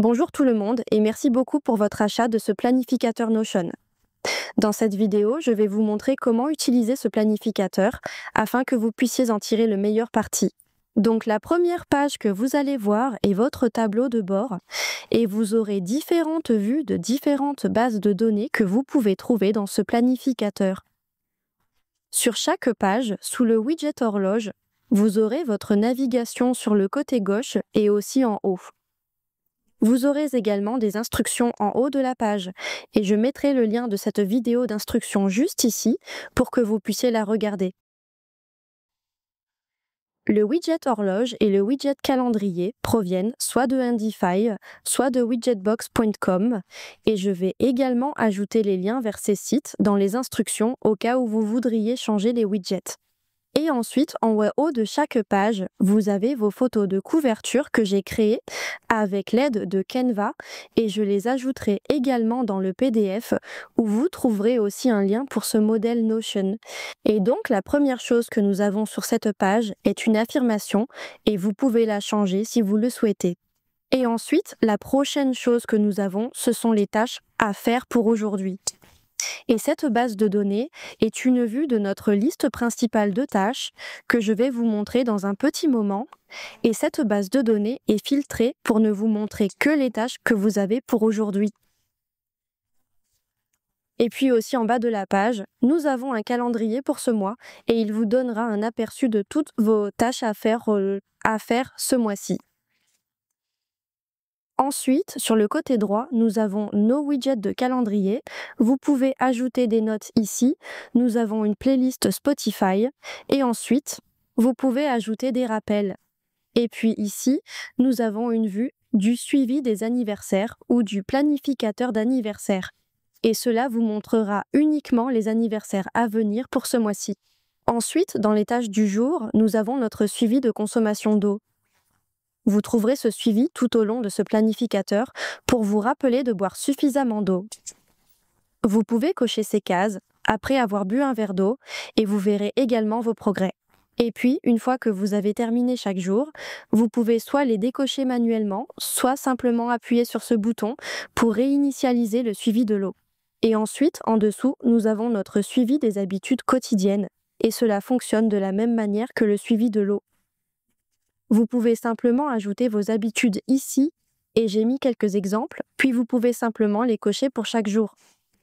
Bonjour tout le monde et merci beaucoup pour votre achat de ce planificateur Notion. Dans cette vidéo, je vais vous montrer comment utiliser ce planificateur afin que vous puissiez en tirer le meilleur parti. Donc la première page que vous allez voir est votre tableau de bord et vous aurez différentes vues de différentes bases de données que vous pouvez trouver dans ce planificateur. Sur chaque page, sous le widget horloge, vous aurez votre navigation sur le côté gauche et aussi en haut. Vous aurez également des instructions en haut de la page et je mettrai le lien de cette vidéo d'instruction juste ici pour que vous puissiez la regarder. Le widget horloge et le widget calendrier proviennent soit de Handify, soit de widgetbox.com et je vais également ajouter les liens vers ces sites dans les instructions au cas où vous voudriez changer les widgets. Et ensuite, en haut de chaque page, vous avez vos photos de couverture que j'ai créées avec l'aide de Canva et je les ajouterai également dans le PDF où vous trouverez aussi un lien pour ce modèle Notion. Et donc, la première chose que nous avons sur cette page est une affirmation et vous pouvez la changer si vous le souhaitez. Et ensuite, la prochaine chose que nous avons, ce sont les tâches à faire pour aujourd'hui. Et cette base de données est une vue de notre liste principale de tâches que je vais vous montrer dans un petit moment. Et cette base de données est filtrée pour ne vous montrer que les tâches que vous avez pour aujourd'hui. Et puis aussi en bas de la page, nous avons un calendrier pour ce mois et il vous donnera un aperçu de toutes vos tâches à faire ce mois-ci. Ensuite, sur le côté droit, nous avons nos widgets de calendrier. Vous pouvez ajouter des notes ici. Nous avons une playlist Spotify. Et ensuite, vous pouvez ajouter des rappels. Et puis ici, nous avons une vue du suivi des anniversaires ou du planificateur d'anniversaire. Et cela vous montrera uniquement les anniversaires à venir pour ce mois-ci. Ensuite, dans les tâches du jour, nous avons notre suivi de consommation d'eau. Vous trouverez ce suivi tout au long de ce planificateur pour vous rappeler de boire suffisamment d'eau. Vous pouvez cocher ces cases après avoir bu un verre d'eau et vous verrez également vos progrès. Et puis, une fois que vous avez terminé chaque jour, vous pouvez soit les décocher manuellement, soit simplement appuyer sur ce bouton pour réinitialiser le suivi de l'eau. Et ensuite, en dessous, nous avons notre suivi des habitudes quotidiennes. Et cela fonctionne de la même manière que le suivi de l'eau. Vous pouvez simplement ajouter vos habitudes ici, et j'ai mis quelques exemples, puis vous pouvez simplement les cocher pour chaque jour.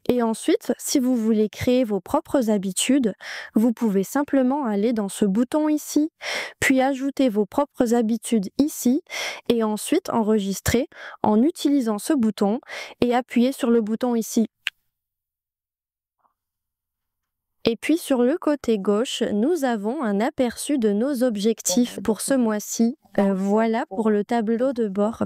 Et ensuite, si vous voulez créer vos propres habitudes, vous pouvez simplement aller dans ce bouton ici, puis ajouter vos propres habitudes ici, et ensuite enregistrer en utilisant ce bouton et appuyer sur le bouton ici. Et puis sur le côté gauche, nous avons un aperçu de nos objectifs pour ce mois-ci. Voilà pour le tableau de bord.